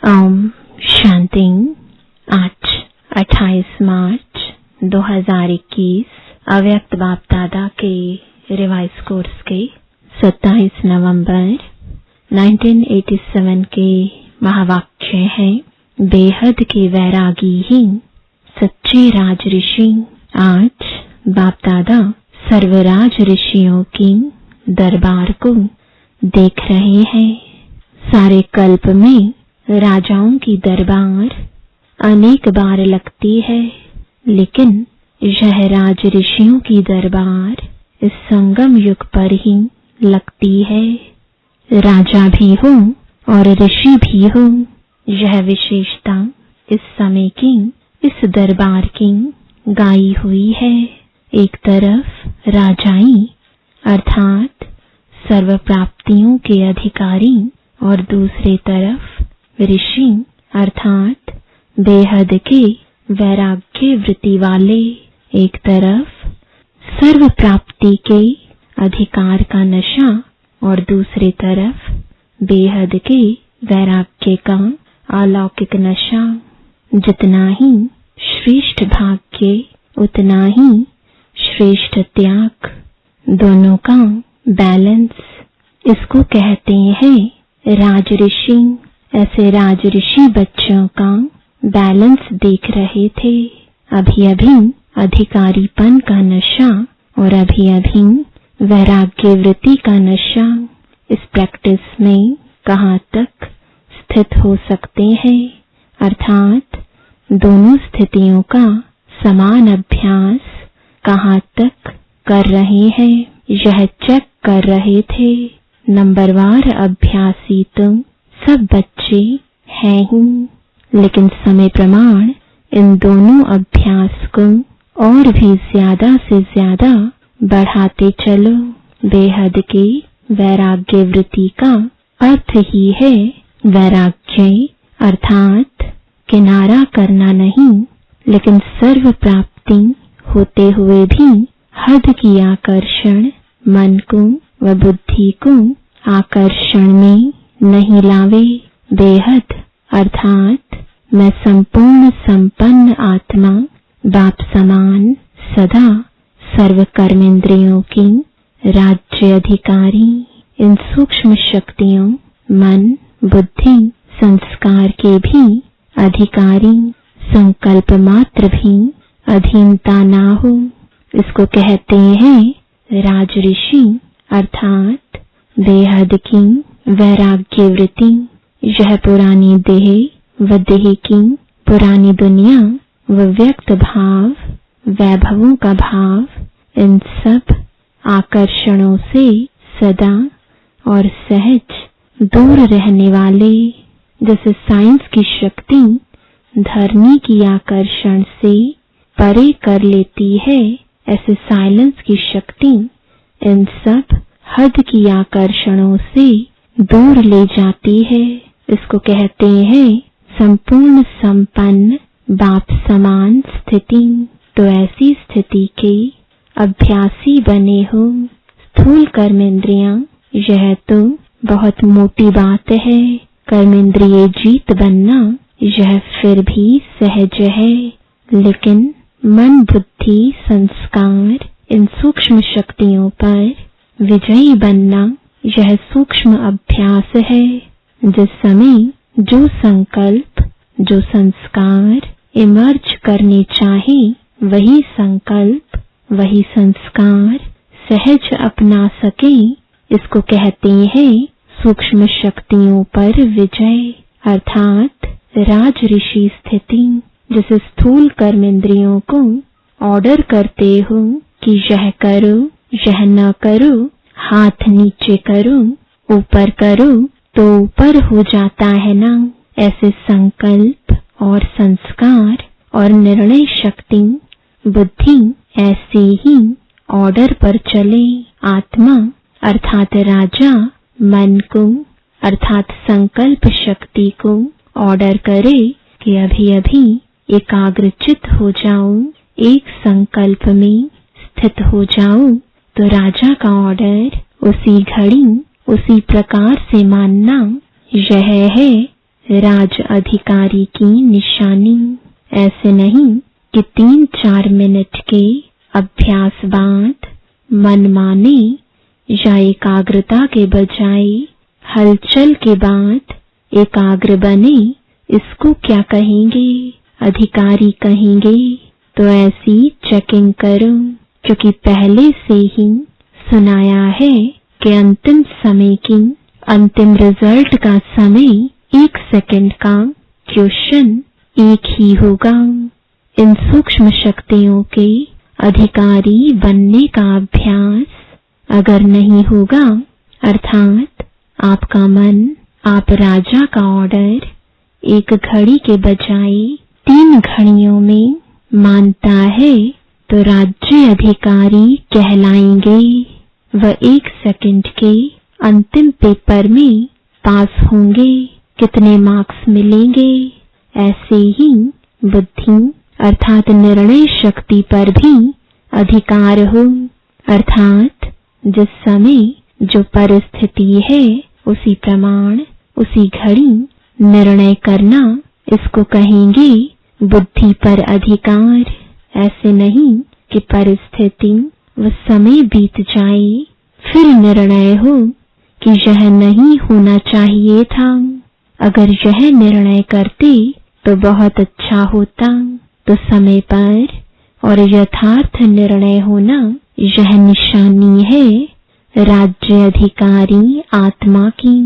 ओम शांति। आज 28 मार्च 2021 अव्यक्त बाप दादा के रिवाइज कोर्स के 27 नवंबर 1987 के महावाक्य हैं, बेहद के वैरागी ही सच्चे राज ऋषि। आज बाप दादा सर्वराज ऋषियों की दरबार को देख रहे हैं। सारे कल्प में राजाओं की दरबार अनेक बार लगती है, लेकिन यह राज ऋषियों की दरबार इस संगम युग पर ही लगती है। राजा भी हो और ऋषि भी हो, यह विशेषता इस समय की इस दरबार की गाई हुई है। एक तरफ राजाई अर्थात सर्व प्राप्तियों के अधिकारी और दूसरी तरफ ऋषि अर्थात बेहद के वैराग्य वृत्ति वाले। एक तरफ सर्व प्राप्ति के अधिकार का नशा और दूसरी तरफ बेहद के वैराग्य का अलौकिक नशा। जितना ही श्रेष्ठ भाग्य उतना ही श्रेष्ठ त्याग, दोनों का बैलेंस, इसको कहते हैं राज ऋषि। ऐसे राज ऋषि बच्चों का बैलेंस देख रहे थे। अभी अभी अधिकारीपन का नशा और अभी अभी वैराग्य वृत्ति का नशा। इस प्रैक्टिस में कहाँ तक स्थित हो सकते हैं, अर्थात दोनों स्थितियों का समान अभ्यास कहाँ तक कर रहे हैं, यह चेक कर रहे थे। नंबरवार अभ्यासी तो सब बच्चे हैं ही, लेकिन समय प्रमाण इन दोनों अभ्यास को और भी ज्यादा से ज्यादा बढ़ाते चलो। बेहद के वैराग्य वृत्ति का अर्थ ही है वैराग्य अर्थात किनारा करना नहीं, लेकिन सर्व प्राप्ति होते हुए भी हद की आकर्षण मन को व बुद्धि को आकर्षण में नहीं लावे। बेहद अर्थात मैं संपूर्ण संपन्न आत्मा बाप समान सदा सर्व कर्मेंद्रियों की राज्य अधिकारी। इन सूक्ष्म शक्तियों मन बुद्धि संस्कार के भी अधिकारी, संकल्प मात्र भी अधीनता ना हो, इसको कहते हैं राज ऋषि अर्थात बेहद की वैराग्य वृत्ति। यह पुरानी देह व देह की पुरानी दुनिया व व्यक्त भाव वैभवों का भाव, इन सब आकर्षणों से सदा और सहज दूर रहने वाले। जैसे साइंस की शक्ति धरनी की आकर्षण से परे कर लेती है, ऐसे साइलेंस की शक्ति इन सब हद की आकर्षणों से दूर ले जाती है। इसको कहते हैं संपूर्ण संपन्न बाप समान स्थिति। तो ऐसी स्थिति के अभ्यासी बने हो। स्थूल कर्मेंद्रियां, यह तो बहुत मोटी बात है। कर्मेंद्रिय जीत बनना यह फिर भी सहज है, लेकिन मन बुद्धि संस्कार इन सूक्ष्म शक्तियों पर विजयी बनना यह सूक्ष्म अभ्यास है। जिस समय जो संकल्प जो संस्कार इमर्ज करने चाहे, वही संकल्प वही संस्कार सहज अपना सके, इसको कहते हैं सूक्ष्म शक्तियों पर विजय अर्थात राज ऋषि स्थिति। जैसे स्थूल कर्मेंद्रियों को ऑर्डर करते हो कि यह करो यह न करो, हाथ नीचे करो ऊपर करो, तो ऊपर हो जाता है ना। ऐसे संकल्प और संस्कार और निर्णय शक्ति बुद्धि ऐसे ही ऑर्डर पर चले। आत्मा अर्थात राजा मन को अर्थात संकल्प शक्ति को ऑर्डर करे कि अभी अभी एकाग्रचित हो जाओ, एक संकल्प में स्थित हो जाओ। तो राजा का ऑर्डर उसी घड़ी उसी प्रकार से मानना, यह है राज अधिकारी की निशानी। ऐसे नहीं कि 3-4 मिनट के अभ्यास बाद मनमाने या एकाग्रता के बजाय हलचल के बाद एकाग्र बने, इसको क्या कहेंगे? अधिकारी कहेंगे। तो ऐसी चेकिंग करो, क्योंकि पहले से ही सुनाया है कि अंतिम समय की, अंतिम रिजल्ट का समय 1 सेकंड का, क्वेश्चन एक ही होगा। इन सूक्ष्म शक्तियों के अधिकारी बनने का अभ्यास अगर नहीं होगा, अर्थात आपका मन आप राजा का ऑर्डर 1 घड़ी के बजाय 3 घड़ियों में मानता है, तो राज्य अधिकारी कहलाएंगे। वह 1 सेकंड के अंतिम पेपर में पास होंगे, कितने मार्क्स मिलेंगे? ऐसे ही बुद्धि अर्थात निर्णय शक्ति पर भी अधिकार हो, अर्थात जिस समय जो परिस्थिति है उसी प्रमाण उसी घड़ी निर्णय करना, इसको कहेंगे बुद्धि पर अधिकार। ऐसे नहीं कि परिस्थिति व समय बीत जाए फिर निर्णय हो कि यह नहीं होना चाहिए था, अगर यह निर्णय करते तो बहुत अच्छा होता। तो समय पर और यथार्थ निर्णय होना यह निशानी है राज्य अधिकारी आत्मा की।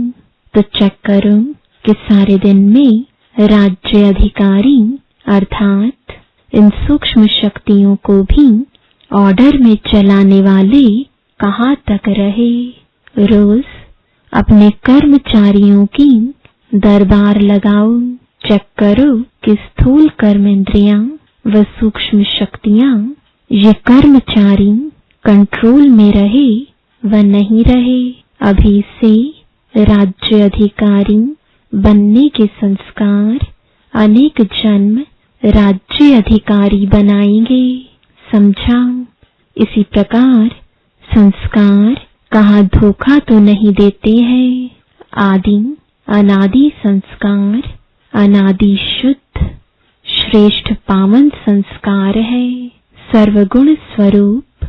तो चेक करो कि सारे दिन में राज्य अधिकारी अर्थात इन सूक्ष्म शक्तियों को भी ऑर्डर में चलाने वाले कहाँ तक रहे। रोज अपने कर्मचारियों की दरबार लगाओ, चेक करो कि स्थूल कर्मेंद्रियां व सूक्ष्म शक्तियां, ये कर्मचारी कंट्रोल में रहे व नहीं रहे। अभी से राज्य अधिकारी बनने के संस्कार अनेक जन्म राज्य अधिकारी बनाएंगे, समझा? इसी प्रकार संस्कार कहाँ धोखा तो नहीं देते हैं। आदि अनादि संस्कार अनादि शुद्ध श्रेष्ठ पावन संस्कार है, सर्वगुण स्वरूप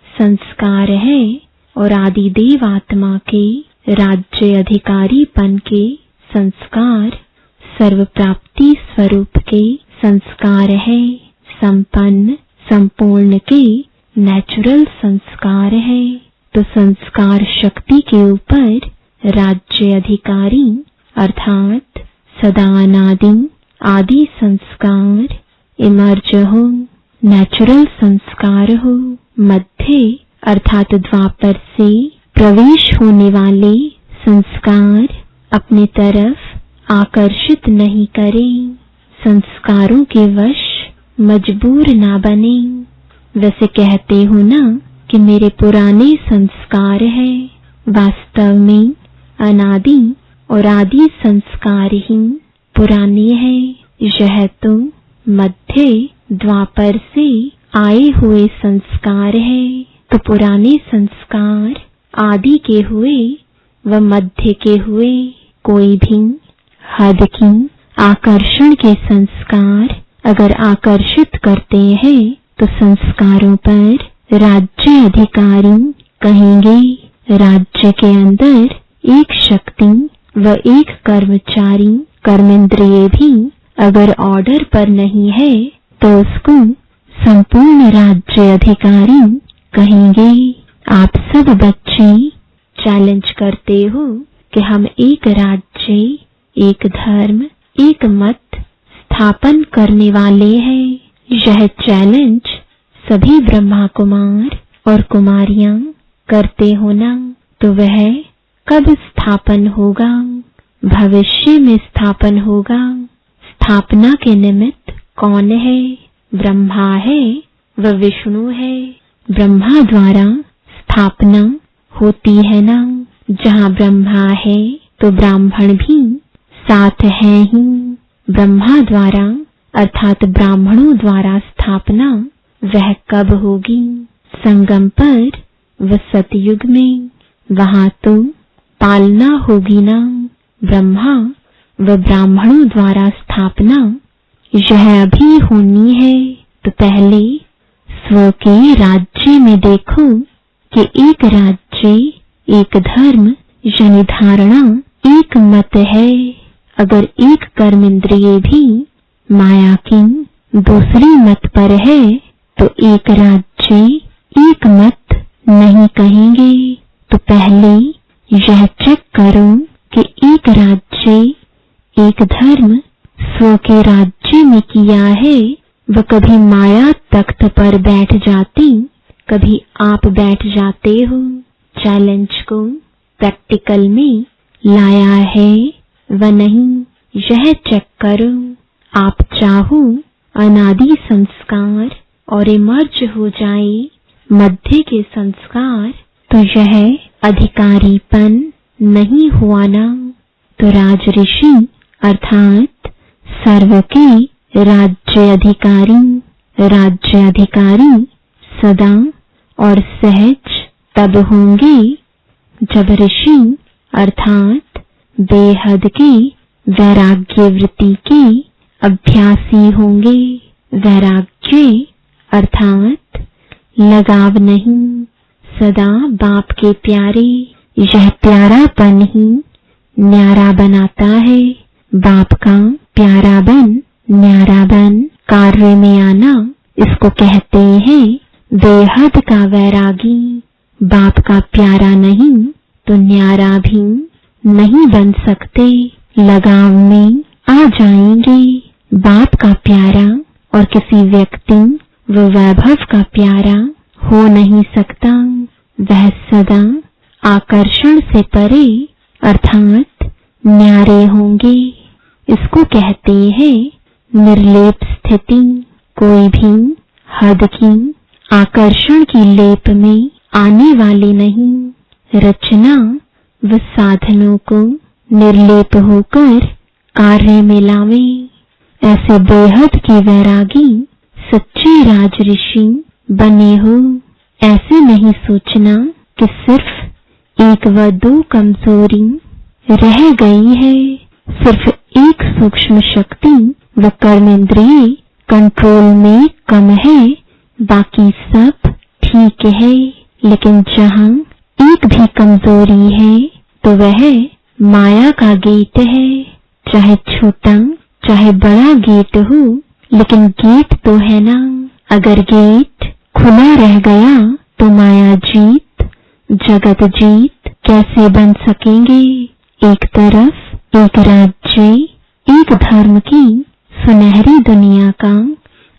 संस्कार है और आदिदेव आत्मा के राज्य अधिकारीपन के संस्कार सर्व प्राप्ति स्वरूप के संस्कार है, संपन्न संपूर्ण के नेचुरल संस्कार है। तो संस्कार शक्ति के ऊपर राज्य अधिकारी अर्थात सदा अनादि आदि संस्कार इमर्ज हो, नेचुरल संस्कार हो, मध्य अर्थात द्वापर से प्रवेश होने वाले संस्कार अपनी तरफ आकर्षित नहीं करें, संस्कारों के वश मजबूर ना बने। वैसे कहते हो ना कि मेरे पुराने संस्कार है, वास्तव में अनादि और आदि संस्कार ही पुराने हैं। यह तो मध्य द्वापर से आए हुए संस्कार है। तो पुराने संस्कार आदि के हुए व मध्य के हुए, कोई भी हद की आकर्षण के संस्कार अगर आकर्षित करते हैं तो संस्कारों पर राज्य अधिकारी कहेंगे। राज्य के अंदर एक शक्ति व एक कर्मचारी कर्मेंद्रिय भी अगर ऑर्डर पर नहीं है तो उसको संपूर्ण राज्य अधिकारी कहेंगे। आप सब बच्चे चैलेंज करते हो कि हम एक राज्य, एक धर्म, एक मत स्थापन करने वाले हैं। यह चैलेंज सभी ब्रह्मा कुमार और कुमारियां करते हो ना, तो वह कब स्थापन होगा? भविष्य में स्थापन होगा। स्थापना के निमित्त कौन है? ब्रह्मा है व विष्णु है। ब्रह्मा द्वारा स्थापना होती है ना। जहाँ ब्रह्मा है तो ब्राह्मण भी साथ है ही। ब्रह्मा द्वारा अर्थात ब्राह्मणों द्वारा स्थापना वह कब होगी? संगम पर व सतयुग में। वहां तो पालना होगी ना। ब्रह्मा व ब्राह्मणों द्वारा स्थापना यह अभी होनी है, तो पहले स्व के राज्य में देखो कि एक राज्य, एक धर्म यानी धारणा, एक मत है। अगर एक कर्म इंद्रिय भी माया की दूसरी मत पर है तो एक राज्य, एक मत नहीं कहेंगे। तो पहले यह चेक करो कि एक राज्य, एक धर्म स्व के राज्य में किया है, वह कभी माया तख्त पर बैठ जाती, कभी आप बैठ जाते हो। चैलेंज को प्रैक्टिकल में लाया है व नहीं, यह चेक करो। आप चाहो अनादि संस्कार और इमर्ज हो जाए मध्य के संस्कार, तो यह अधिकारीपन नहीं हुआ ना। तो राज ऋषि अर्थात सर्व के राज्य अधिकारी सदा और सहज तब होंगे जब ऋषि अर्थात बेहद के वैराग्य वृत्ति के अभ्यासी होंगे। वैराग्य अर्थात लगाव नहीं, सदा बाप के प्यारे। यह प्यारापन ही न्यारा बनाता है। बाप का प्यारापन, न्यारापन, कार्य में आना, इसको कहते हैं बेहद का वैरागी। बाप का प्यारा नहीं तो न्यारा भी नहीं बन सकते। लगाव में आ जाएंगे। बाप का प्यारा और किसी व्यक्ति व वैभव का प्यारा हो नहीं सकता। वह सदा आकर्षण से परे अर्थात न्यारे होंगे। इसको कहते हैं निर्लेप स्थिति। कोई भी हद की आकर्षण की लेप में आने वाली नहीं। रचना व साधनों को निर्लेप होकर कार्य में लावे। ऐसे बेहद के वैरागी सच्चे राज ऋषि बने हो। ऐसे नहीं सोचना कि सिर्फ एक व दो कमजोरी रह गई है। सिर्फ एक सूक्ष्म शक्ति व कर्मेंद्रिय कंट्रोल में कम है, बाकी सब ठीक है। लेकिन जहाँ एक भी कमजोरी है तो वह माया का गेट है। चाहे छोटा चाहे बड़ा गेट हो, लेकिन गेट तो है ना। अगर गेट खुला रह गया तो माया जीत, जगत जीत कैसे बन सकेंगे। एक तरफ एक राज्य, एक धर्म की सुनहरी दुनिया का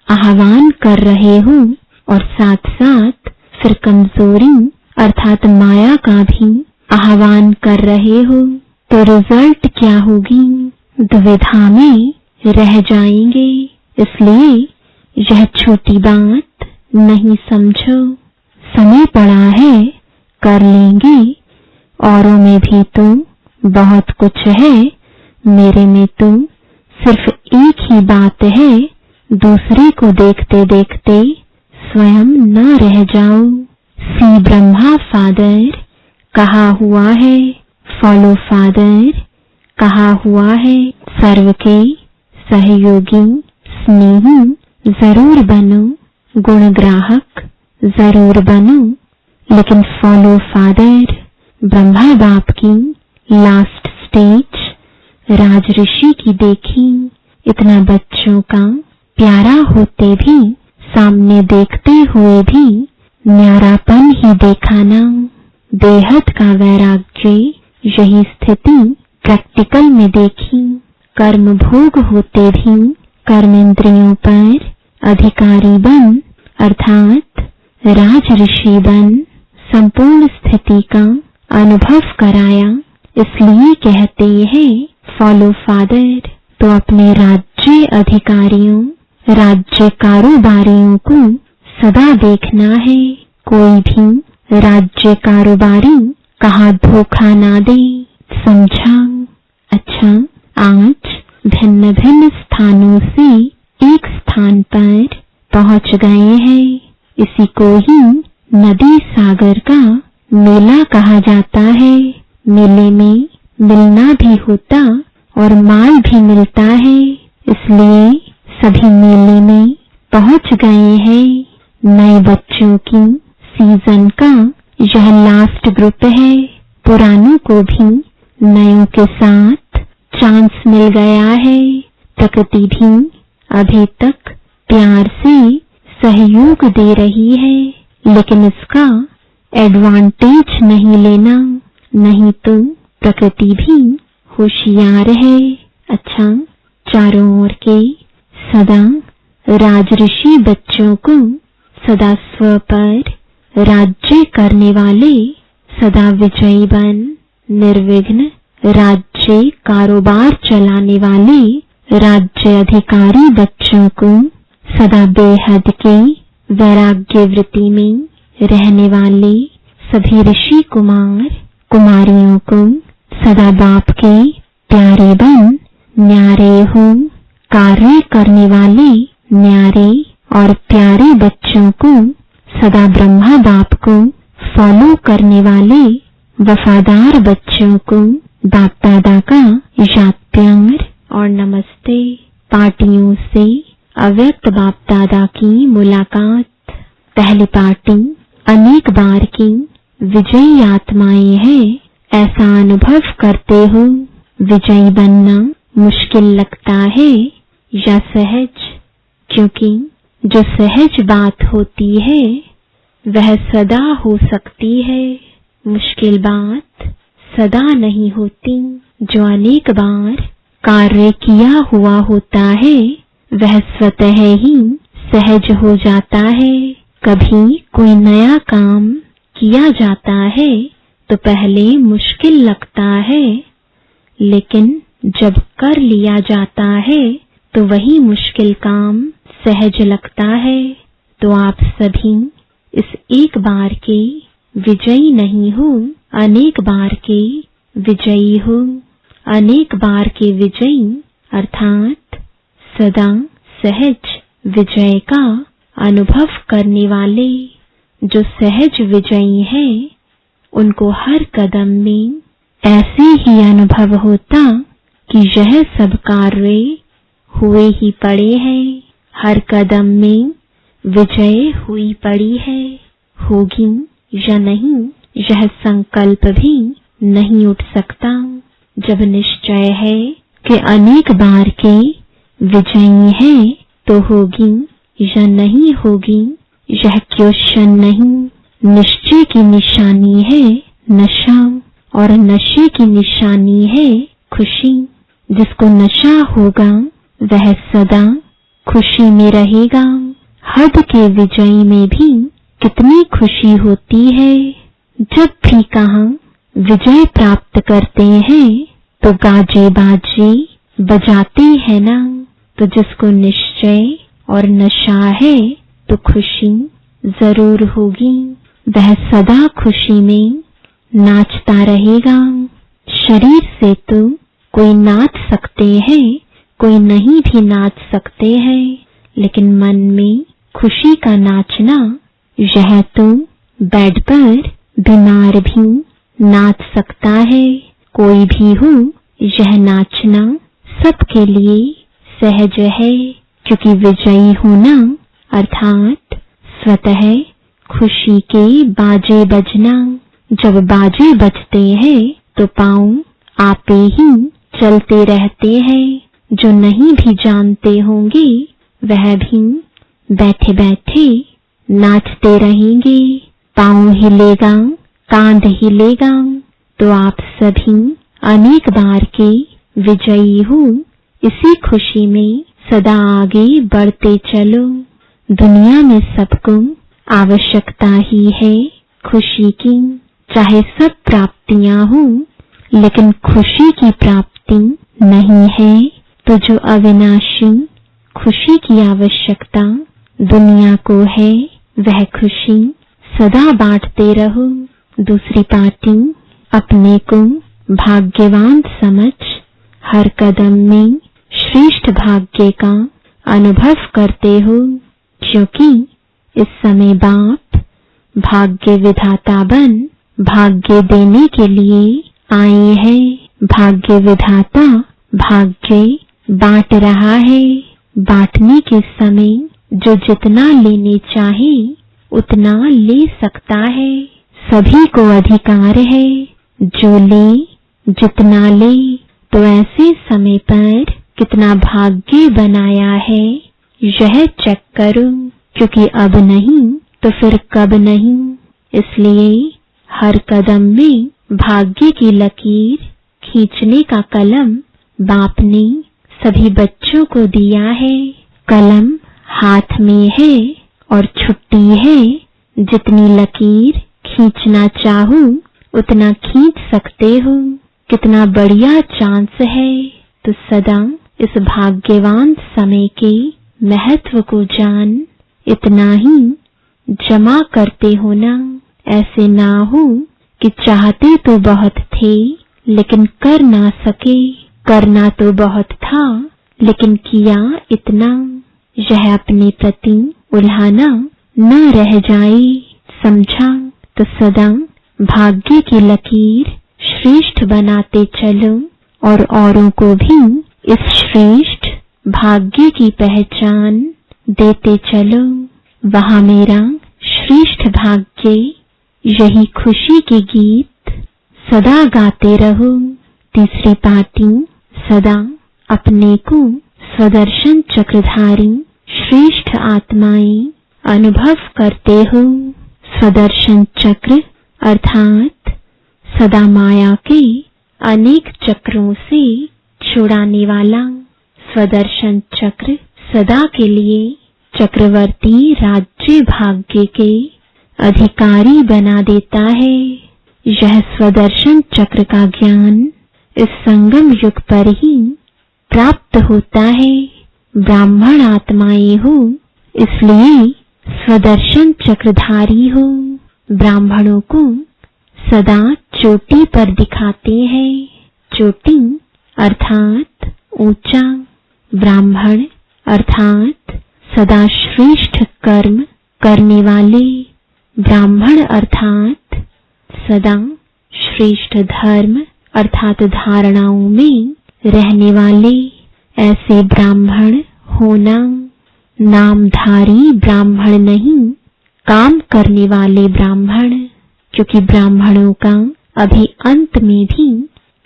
आह्वान कर रहे हो और साथ साथ फिर कमजोरी अर्थात माया का भी आह्वान कर रहे हो, तो रिजल्ट क्या होगी? दुविधा में रह जाएंगे। इसलिए यह छोटी बात नहीं समझो। समय पड़ा है, कर लेंगे। औरों में भी तो बहुत कुछ है, मेरे में तो सिर्फ एक ही बात है। दूसरे को देखते देखते स्वयं न रह जाओ। सी ब्रह्मा फादर कहा हुआ है, फॉलो फादर कहा हुआ है। सर्व के सहयोगी स्नेही जरूर बनो, गुणग्राहक जरूर बनो, लेकिन फॉलो फादर ब्रह्मा बाप की लास्ट स्टेज राज ऋषि की देखी। इतना बच्चों का प्यारा होते भी, सामने देखते हुए भी न्यारापन ही देखा ना। बेहद का वैराग्य, यही स्थिति प्रैक्टिकल में देखी। कर्म भोग होते भी कर्मेंद्रियों पर अधिकारी बन अर्थात राज ऋषि बन संपूर्ण स्थिति का अनुभव कराया। इसलिए कहते हैं फॉलो फादर। तो अपने राज्य अधिकारियों, राज्य कारोबारियों को सदा देखना है। कोई भी राज्य कारोबारी कहाँ धोखा ना दे। समझा? अच्छा, आज भिन्न भिन्न स्थानों से एक स्थान पर पहुंच गए हैं। इसी को ही नदी सागर का मेला कहा जाता है। मेले में मिलना भी होता और माल भी मिलता है, इसलिए सभी मेले में पहुंच गए हैं। नए बच्चों की सीजन का यह लास्ट ग्रुप है। पुरानों को भी नयों के साथ चांस मिल गया है। प्रकृति भी अभी तक प्यार से सहयोग दे रही है, लेकिन इसका एडवांटेज नहीं लेना, नहीं तो प्रकृति भी होशियार है। अच्छा, चारों ओर के सदा राजऋषि बच्चों को सदा स्व पर राज्य करने वाले, सदा विजयी बन निर्विघ्न राज्य कारोबार चलाने वाले राज्य अधिकारी बच्चों को, सदा बेहद के वैराग्य वृत्ति में रहने वाले सभी ऋषि कुमार कुमारियों को सदा बाप के प्यारे बन न्यारे हो कार्य करने वाले न्यारे और प्यारे बच्चों को, सदा ब्रह्मा बाप को फॉलो करने वाले वफादार बच्चों को बाप दादा का याद प्यार और नमस्ते। पार्टियों से अव्यक्त बाप दादा की मुलाकात। पहली पार्टी अनेक बार की विजयी आत्माएं हैं। ऐसा अनुभव करते हो विजयी बनना मुश्किल लगता है या सहज? क्योंकि जो सहज बात होती है वह सदा हो सकती है, मुश्किल बात सदा नहीं होती। जो अनेक बार कार्य किया हुआ होता है वह स्वतः ही सहज हो जाता है। कभी कोई नया काम किया जाता है तो पहले मुश्किल लगता है, लेकिन जब कर लिया जाता है तो वही मुश्किल काम सहज लगता है। तो आप सभी इस एक बार के विजयी नहीं हो, अनेक बार के विजयी हो। अनेक बार के विजयी अर्थात सदा सहज विजय का अनुभव करने वाले। जो सहज विजयी हैं उनको हर कदम में ऐसे ही अनुभव होता कि यह सब कार्य हुए ही पड़े हैं, हर कदम में विजय हुई पड़ी है। होगी या नहीं यह संकल्प भी नहीं उठ सकता। जब निश्चय है कि अनेक बार के विजयी हैं तो होगी या नहीं होगी यह क्वेश्चन नहीं। निश्चय की निशानी है नशा और नशे की निशानी है खुशी। जिसको नशा होगा वह सदा खुशी में रहेगा। हद के विजयी में भी कितनी खुशी होती है। जब भी कहाँ विजय प्राप्त करते हैं तो गाजे बाजे बजाते हैं ना। तो जिसको निश्चय और नशा है तो खुशी जरूर होगी। वह सदा खुशी में नाचता रहेगा। शरीर से तो कोई नाच सकते हैं, कोई नहीं भी नाच सकते हैं, लेकिन मन में खुशी का नाचना यह तो बेड पर बीमार भी नाच सकता है। कोई भी हो यह नाचना सबके लिए सहज है, क्योंकि विजयी होना अर्थात स्वतः खुशी के बाजे बजना। जब बाजे बजते हैं तो पांव आपे ही चलते रहते हैं। जो नहीं भी जानते होंगे वह भी बैठे बैठे नाचते रहेंगे। पांव हिलेगा, कांध हिलेगा। तो आप सभी अनेक बार के विजयी हो। इसी खुशी में सदा आगे बढ़ते चलो। दुनिया में सबको आवश्यकता ही है खुशी की। चाहे सब प्राप्तियां हो, लेकिन खुशी की प्राप्ति नहीं है। तो जो अविनाशी खुशी की आवश्यकता दुनिया को है वह खुशी सदा बांटते रहो। दूसरी पार्टी अपने को भाग्यवान समझ हर कदम में श्रेष्ठ भाग्य का अनुभव करते हो, क्योंकि इस समय बाप भाग्य विधाता बन भाग्य देने के लिए आए हैं। भाग्य विधाता भाग्य बांट रहा है। बांटने के समय जो जितना लेने चाहे उतना ले सकता है। सभी को अधिकार है, जो ले जितना ले। तो ऐसे समय पर कितना भाग्य बनाया है यह चेक करो, क्योंकि अब नहीं तो फिर कब नहीं। इसलिए हर कदम में भाग्य की लकीर खींचने का कलम बाप ने सभी बच्चों को दिया है। कलम हाथ में है और छुट्टी है। जितनी लकीर खींचना चाहो उतना खींच सकते हो। कितना बढ़िया चांस है। तो सदा इस भाग्यवान समय के महत्व को जान। इतना ही जमा करते हो ना। ऐसे ना हो कि चाहते तो बहुत थे लेकिन कर ना सके। करना तो बहुत था लेकिन किया इतना। यह अपने प्रति उल्हाना न रह जाए। समझा? तो सदा भाग्य की लकीर श्रेष्ठ बनाते चलो और औरों को भी इस श्रेष्ठ भाग्य की पहचान देते चलो। वहां मेरा श्रेष्ठ भाग्य, यही खुशी के गीत सदा गाते रहो। तीसरी पाटी, सदा अपने को स्वदर्शन चक्रधारी श्रेष्ठ आत्माएं अनुभव करते हो। स्वदर्शन चक्र अर्थात सदा माया के अनेक चक्रों से छुड़ाने वाला। स्वदर्शन चक्र सदा के लिए चक्रवर्ती राज्य भाग्य के अधिकारी बना देता है। यह स्वदर्शन चक्र का ज्ञान इस संगम युग पर ही प्राप्त होता है। ब्राह्मण आत्माएं हो इसलिए स्वदर्शन चक्रधारी हो। ब्राह्मणों को सदा चोटी पर दिखाते हैं। चोटी अर्थात ऊंचा, ब्राह्मण अर्थात सदा श्रेष्ठ कर्म करने वाले, ब्राह्मण अर्थात सदा श्रेष्ठ धर्म अर्थात धारणाओं में रहने वाले। ऐसे ब्राह्मण होना। नामधारी ब्राह्मण नहीं, काम करने वाले ब्राह्मण। क्योंकि ब्राह्मणों का अभी अंत में भी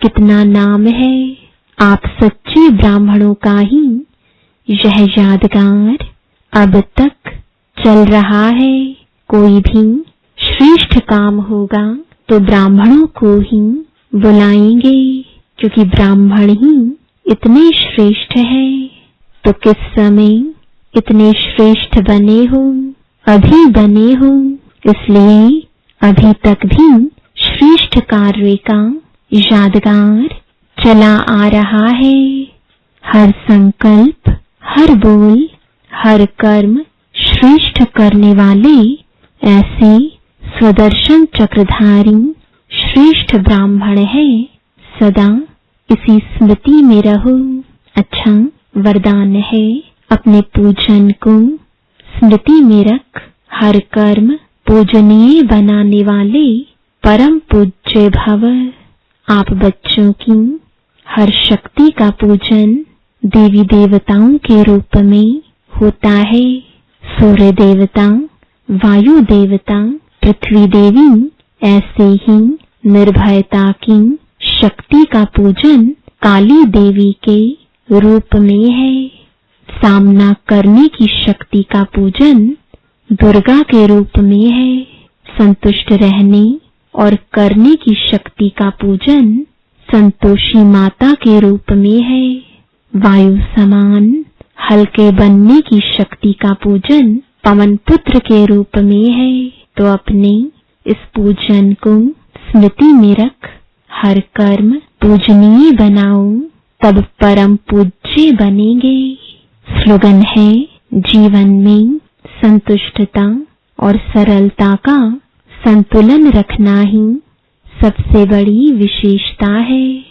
कितना नाम है। आप सच्चे ब्राह्मणों का ही यह यादगार अब तक चल रहा है। कोई भी श्रेष्ठ काम होगा तो ब्राह्मणों को ही बुलाएंगे, क्योंकि ब्राह्मण ही इतने श्रेष्ठ हैं। तो किस समय इतने श्रेष्ठ बने हो? अभी बने हो। इसलिए अभी तक भी श्रेष्ठ कार्य का यादगार चला आ रहा है। हर संकल्प, हर बोल, हर कर्म श्रेष्ठ करने वाले ऐसे स्वदर्शन चक्रधारी श्रेष्ठ ब्राह्मण है। सदा इसी स्मृति में रहो। अच्छा वरदान है, अपने पूजन को स्मृति में रख। हर कर्म पूजनीय बनाने वाले परम पूज्य भव। आप बच्चों की हर शक्ति का पूजन देवी देवताओं के रूप में होता है। सूर्य देवता, वायु देवता, पृथ्वी देवी, ऐसे ही निर्भयता की शक्ति का पूजन काली देवी के रूप में है। सामना करने की शक्ति का पूजन दुर्गा के रूप में है। संतुष्ट रहने और करने की शक्ति का पूजन संतोषी माता के रूप में है। वायु समान हल्के बनने की शक्ति का पूजन पवन पुत्र के रूप में है। तो अपने इस पूजन को स्मृति में रख। हर कर्म पूजनीय बनाओ, तब परम पूज्य बनेंगे। स्लोगन है, जीवन में संतुष्टता और सरलता का संतुलन रखना ही सबसे बड़ी विशेषता है।